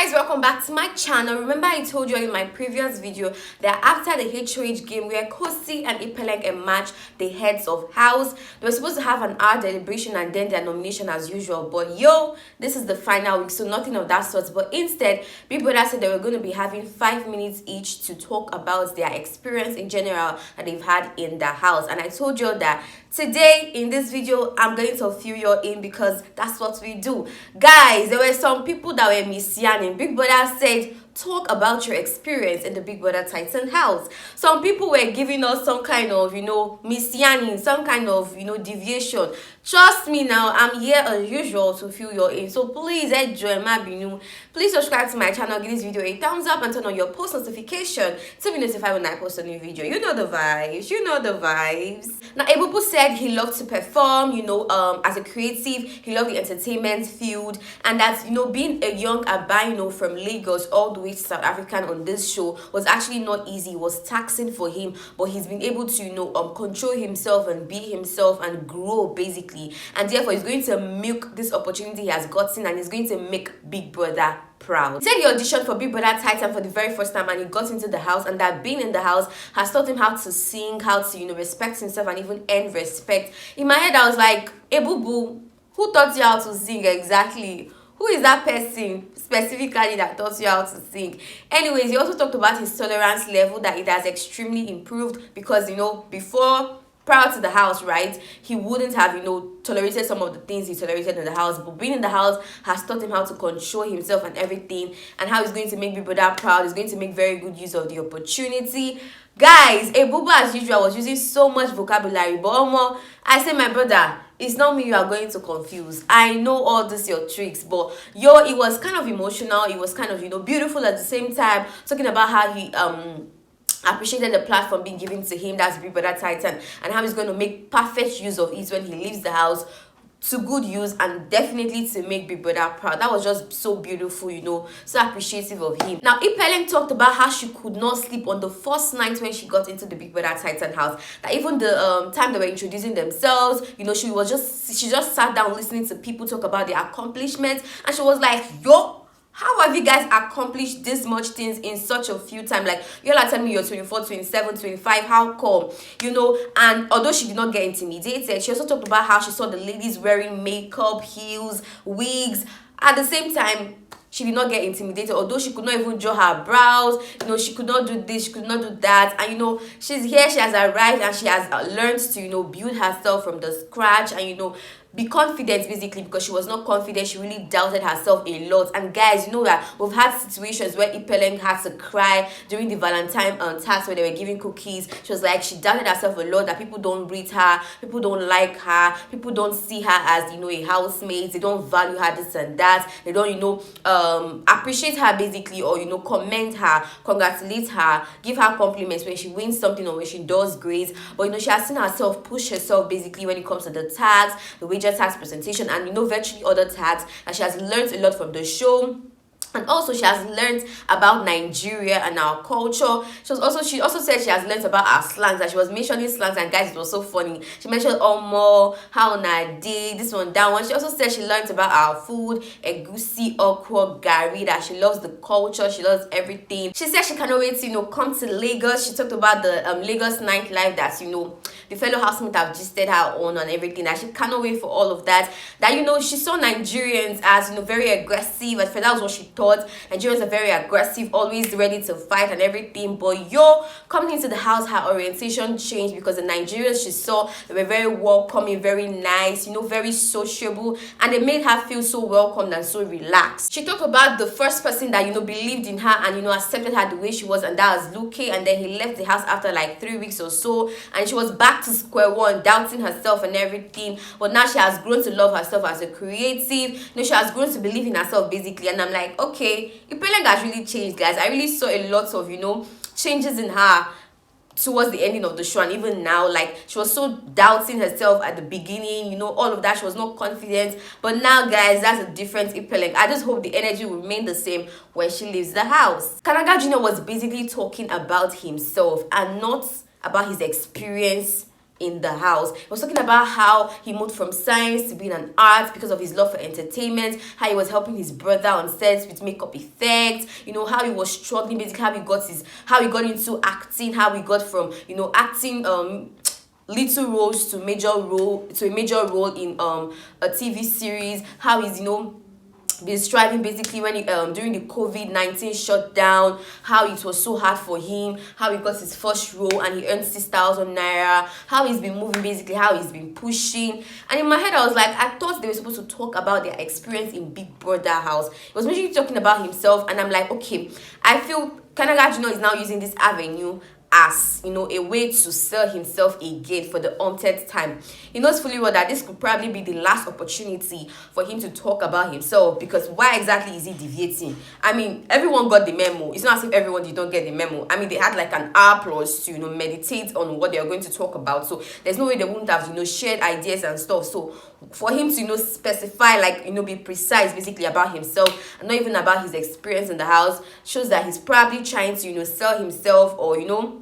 guys, welcome back to my channel. Remember I told you in my previous video that after the HOH game where Khosi and Bbtitans matched the heads of house, they were supposed to have an hour deliberation and then their nomination as usual, but this is the final week, so nothing of that sort. But instead, Big Brother said they were going to be having 5 minutes each to talk about their experience in general that they've had in the house. And I told you that today in this video I'm going to fill you in because that's what we do. Guys, there were some people that were messianing. Big Brother said talk about your experience in the Big Bbtitan house. Some people were giving us some kind of messianing, some kind of deviation. Trust me, now I'm here as usual to fill you in, so please enjoy my binu. Please subscribe to my channel, give this video a thumbs up and turn on your post notification to be notified when I post a new video. You know the vibes, Now Ebuka said he loved to perform, as a creative. He loved the entertainment field, and that being a young Aba, from Lagos all the way to South African on this show was actually not easy. It was taxing for him, but he's been able to control himself and be himself and grow basically, and therefore he's going to milk this opportunity he has gotten, and he's going to make Big Brother proud. He said he auditioned for Big Bbtitan for the very first time and he got into the house, and that being in the house has taught him how to sing, how to respect himself and even earn respect. In my head I was like, Ebuka, who taught you how to sing exactly? Who is that person specifically that taught you how to sing? Anyways, he also talked about his tolerance level, that it has extremely improved because before, prior to the house, right, he wouldn't have tolerated some of the things he tolerated in the house, but being in the house has taught him how to control himself and everything, and how he's going to make Big Brother proud. He's going to make very good use of the opportunity. Guys, Ebuka as usual was using so much vocabulary, but I say, my brother, it's not me you are going to confuse. I know all this your tricks, but it was kind of emotional. It was kind of beautiful at the same time, talking about how he appreciated the platform being given to him, that's Big Bbtitan, and how he's going to make perfect use of it when he leaves the house, to good use, and definitely to make Big Brother proud. That was just so beautiful, so appreciative of him. Now Bbtitans talked about how she could not sleep on the first night when she got into the Big Bbtitan house, that even the time they were introducing themselves, she just sat down listening to people talk about their accomplishments, and she was like, how have you guys accomplished this much things in such a few time? Like, you all are telling me you're 24, 27, 25. How come? And although she did not get intimidated, she also talked about how she saw the ladies wearing makeup, heels, wigs. At the same time, she did not get intimidated, although she could not even draw her brows. She could not do this, she could not do that. And she's here, she has arrived, and she has learned to build herself from the scratch, and be confident basically, because she was not confident. She really doubted herself a lot. And guys, that we've had situations where Bbtitans had to cry during the Valentine task where they were giving cookies. She was like, she doubted herself a lot, that people don't read her, people don't like her, people don't see her as a housemate, they don't value her, this and that, they don't appreciate her basically, or commend her, congratulate her, give her compliments when she wins something or when she does great. But she has seen herself push herself basically when it comes to the tags, the wager tax presentation, and virtually other tags, and she has learned a lot from the show. And also she has learned about Nigeria and our culture. She also said she has learned about our slangs, and she was mentioning slangs, and guys, it was so funny. She mentioned omo, how na day, this one, that one. She also said she learned about our food, egusi, okra, gari, that she loves the culture, she loves everything. She said she cannot wait to come to Lagos. She talked about the Lagos nightlife that the fellow housemates have gisted her on and everything, that she cannot wait for all of that. That she saw Nigerians as very aggressive. At first, that was what she thought. Nigerians are very aggressive, always ready to fight and everything. But coming into the house, her orientation changed, because the Nigerians she saw, they were very welcoming, very nice, very sociable, and they made her feel so welcomed and so relaxed. She talked about the first person that believed in her and accepted her the way she was, and that was Luke. And then he left the house after like 3 weeks or so, and she was back to square one, doubting herself and everything. But now she has grown to love herself as a creative. She has grown to believe in herself basically. And I'm like, okay, Bbtitans has really changed, guys. I really saw a lot of changes in her towards the ending of the show, and even now. Like, she was so doubting herself at the beginning, all of that. She was not confident, but now, guys, that's a different Bbtitans. I just hope the energy will remain the same when she leaves the house. Kanaga Jr. was basically talking about himself and not about his experience in the house. He was talking about how he moved from science to being an art because of his love for entertainment, how he was helping his brother on sets with makeup effects, you know, how he was struggling, basically how he got into acting, how he got from, you know, acting little roles to a major role in a TV series, how he's, you know, been striving basically when he, during the COVID-19 shutdown, how it was so hard for him, how he got his first role and he earned 6,000 naira, how he's been moving, basically how he's been pushing. And in my head I was like, I thought they were supposed to talk about their experience in Big Brother house. It was basically talking about himself, and I'm like, okay, I feel Kanaga Junior is now using this avenue as, you know, a way to sell himself again for the umpteenth time. He knows fully well that this could probably be the last opportunity for him to talk about himself, because why exactly is he deviating? I mean, everyone got the memo. It's not as if everyone did not get the memo. I mean, they had like an hour plus to, you know, meditate on what they are going to talk about, so there's no way they wouldn't have, you know, shared ideas and stuff. So for him to, you know, specify, like, you know, be precise basically about himself and not even about his experience in the house, shows that he's probably trying to, you know, sell himself, or, you know,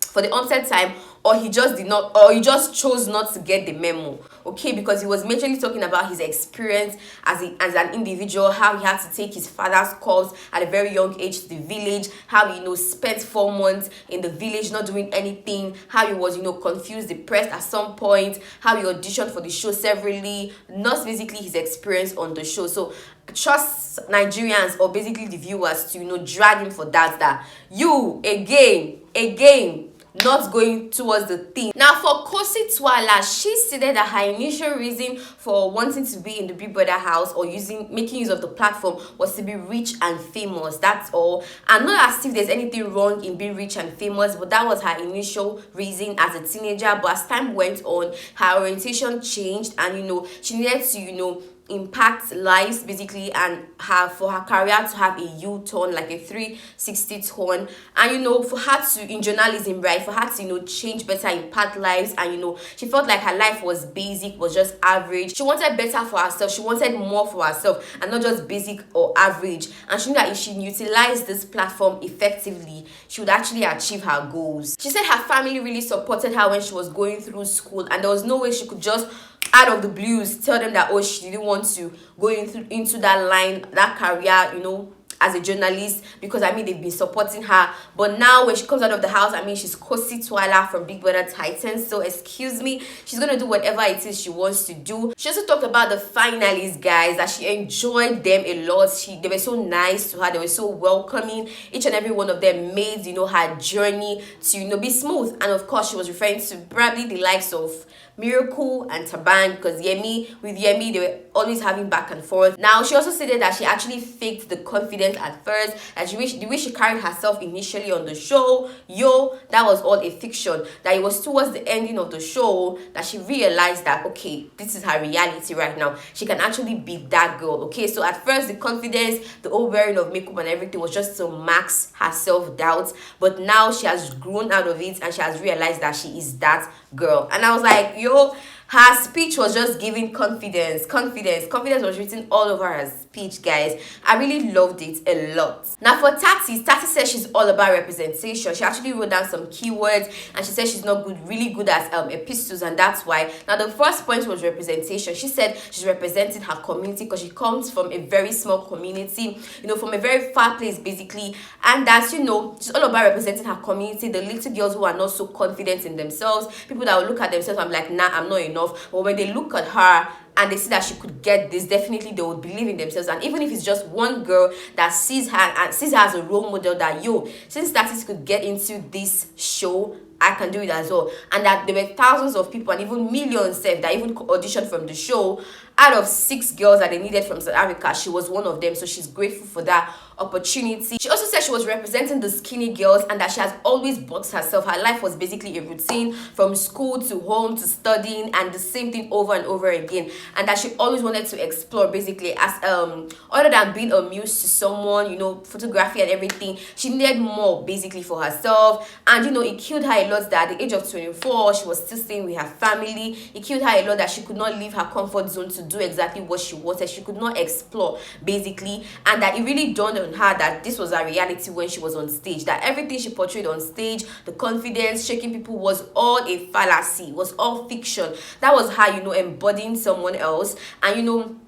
for the onset time, or he just chose not to get the memo, okay? Because he was majorly talking about his experience as an individual, how he had to take his father's calls at a very young age to the village, how he, you know, spent 4 months in the village not doing anything, how he was, you know, confused, depressed at some point, how he auditioned for the show severally, not basically his experience on the show. So trust Nigerians, or basically the viewers, to, you know, drag him for that you again not going towards the theme. Now for Khosibbtitans, she stated that her initial reason for wanting to be in the Big Brother house, or making use of the platform, was to be rich and famous. That's all. And not as if there's anything wrong in being rich and famous, but that was her initial reason as a teenager. But as time went on, her orientation changed, and, you know, she needed to, you know, impact lives basically, and for her career to have a U-turn, like a 360 turn. And, you know, for her to, in journalism, right, for her to, you know, change better, impact lives. And, you know, she felt like her life was basic, was just average. She wanted better for herself, she wanted more for herself, and not just basic or average. And she knew that if she utilized this platform effectively, she would actually achieve her goals. She said her family really supported her when she was going through school, and there was no way she could just out of the blues tell them that, oh, she didn't want to go into that line, that career, you know, as a journalist, because I mean they've been supporting her. But now when she comes out of the house, I mean, she's Khosibbtitans from Bbtitans, so excuse me, she's gonna do whatever it is she wants to do. She also talked about the finalists, guys, that she enjoyed them a lot. They were so nice to her, they were so welcoming. Each and every one of them made, you know, her journey to, you know, be smooth. And of course she was referring to probably the likes of Miracle and Taban, because Yemi, they were always having back and forth. Now she also stated that she actually faked the confidence at first, and the way she carried herself initially on the show, that was all a fiction. That it was towards the ending of the show that she realized that, okay, this is her reality right now. She can actually be that girl, okay? So at first the confidence, the whole wearing of makeup and everything was just to max her self-doubt, but now she has grown out of it and she has realized that she is that girl. And I was like, her speech was just giving confidence was written all over her speech, guys. I really loved it a lot. Now for Tati says she's all about representation. She actually wrote down some keywords, and she said she's not really good at epistles, and that's why. Now the first point was representation. She said she's representing her community because she comes from a very small community, you know, from a very far place basically, and that's, you know, she's all about representing her community, the little girls who are not so confident in themselves, people that will look at themselves and be like, nah, I'm not enough. But when they look at her and they see that she could get this, definitely they would believe in themselves. And even if it's just one girl that sees her as a role model, that since Tati could get into this show, I can do it as well. And that there were thousands of people and even millions that even auditioned from the show. Out of 6 girls that they needed from South Africa, she was one of them. So she's grateful for that opportunity. She also said she was representing the skinny girls, and that she has always boxed herself. Her life was basically a routine, from school to home to studying, and the same thing over and over again. And that she always wanted to explore basically, as other than being a muse to someone, you know, photography and everything, she needed more basically for herself. And, you know, it killed her a lot that at the age of 24 she was still staying with her family. It killed her a lot that she could not leave her comfort zone to do exactly what she wanted. She could not explore, basically, and that it really dawned on her that this was her reality when she was on stage, that everything she portrayed on stage, the confidence, shaking people, was all a fallacy, was all fiction. That was her, embodying someone else. And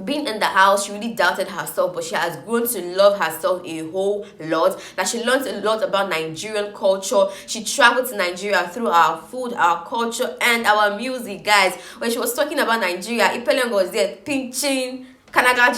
being in the house, she really doubted herself, but she has grown to love herself a whole lot. That she learned a lot about Nigerian culture. She traveled to Nigeria through our food, our culture, and our music, guys. When she was talking about Nigeria, Ipeleng was there pinching Kanaga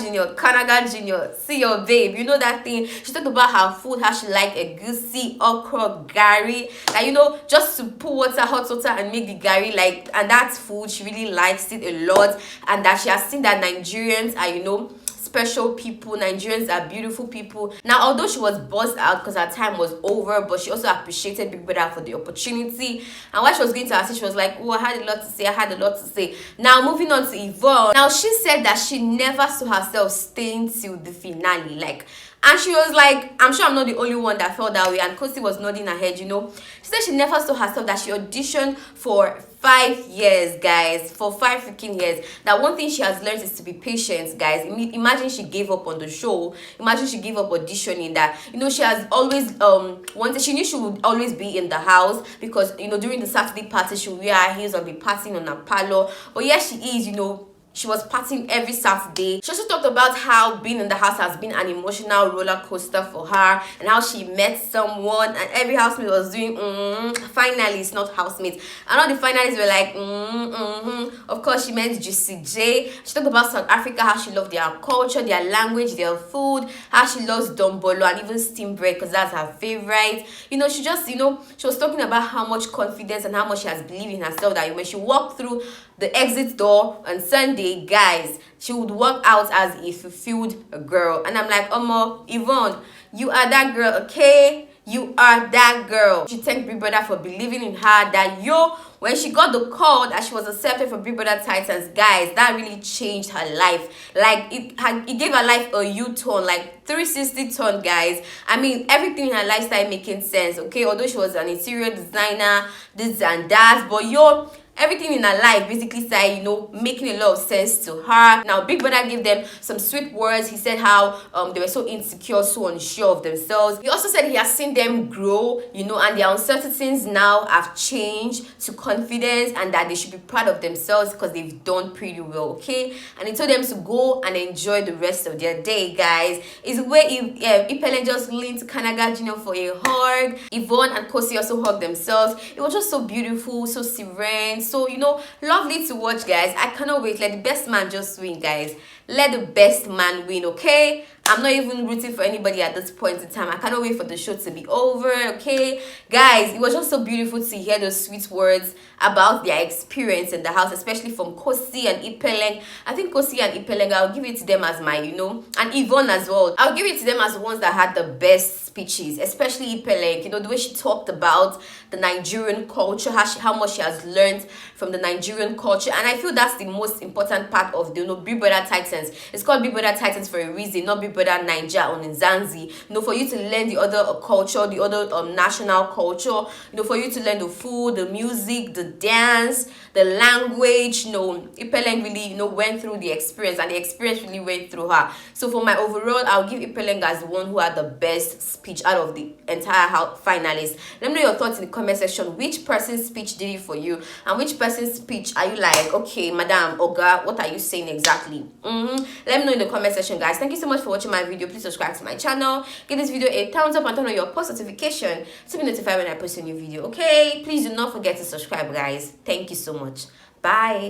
Junior, see your babe, that thing. She talked about her food, how she liked egusi, okra, gari, like, just to put hot water and make the gari, like, and that's food. She really likes it a lot, and that she has seen that Nigerians are, special people. Nigerians are beautiful people. Now, although she was buzzed out because her time was over, but she also appreciated Big Brother for the opportunity. And while she was going to her seat, she was like, oh, I had a lot to say. Now, moving on to Yvonne. Now, she said that she never saw herself staying till the finale. And she was like, I'm sure I'm not the only one that felt that way. And Kosi was nodding her head, She said she never saw herself, that she auditioned for 5 years, guys. For 5 freaking years. That one thing she has learned is to be patient, guys. Imagine she gave up on the show. Imagine she gave up auditioning. That, she has always wanted, she knew she would always be in the house. Because, during the Saturday party, she would wear her heels and be partying on her parlor. But yes, she is, she was partying every Saturday. She also talked about how being in the house has been an emotional roller coaster for her, and how she met someone and every housemate was doing finalists, not housemates. And all the finalists were like Of course, she met Juicy J. She talked about South Africa, how she loved their culture, their language, their food, how she loves dombolo and even steamed bread because that's her favorite. She just, she was talking about how much confidence and how much she has believed in herself, that when she walked through the exit door on Sunday, guys, she would walk out as a fulfilled girl. And I'm like, Yvonne, you are that girl, okay? You are that girl. She thanked Big Brother for believing in her, that when she got the call that she was accepted for BBTitans, guys, that really changed her life. Like, it gave her life a U-turn, like 360 turn, guys. I mean, everything in her life started making sense, okay? Although she was an interior designer, this and that, but everything in her life basically started, making a lot of sense to her. Now, Big Brother gave them some sweet words. He said how they were so insecure, so unsure of themselves. He also said he has seen them grow, and their uncertainties now have changed to confidence, and that they should be proud of themselves because they've done pretty well, okay? And he told them to go and enjoy the rest of their day, guys. It's where Ipelen just leaned to Kanaga Junior for a hug. Yvonne and Kosi also hugged themselves. It was just so beautiful, so serene, so lovely to watch, guys. I cannot wait. Let the best man just win, guys. Let the best man win, okay? I'm not even rooting for anybody at this point in time. I cannot wait for the show to be over, okay? Guys, it was just so beautiful to hear those sweet words about their experience in the house, especially from Kosi and Ipeleng. I think Kosi and Ipeleng, I'll give it to them as my, and Yvonne as well. I'll give it to them as the ones that had the best speeches, especially Ipeleng. The way she talked about the Nigerian culture, how much she has learned from the Nigerian culture. And I feel that's the most important part of the BBTitans. It's called BBTitans for a reason, not BBNaija on Zanzi. For you to learn the other culture, the other national culture, for you to learn the food, the music, the dance, the language. Ipeleng really, went through the experience, and the experience really went through her. So for my overall, I'll give Ipeleng as the one who had the best speech out of the entire finalists. Let me know your thoughts in the comment section. Which person's speech did it for you, and which person's speech are you like, okay, madam, Oga, what are you saying exactly? Let me know in the comment section, guys. Thank you so much for watching my video. Please subscribe to my channel, give this video a thumbs up, and turn on your post notification to be notified when I post a new video, okay? Please do not forget to subscribe, guys. Thank you so much. Bye.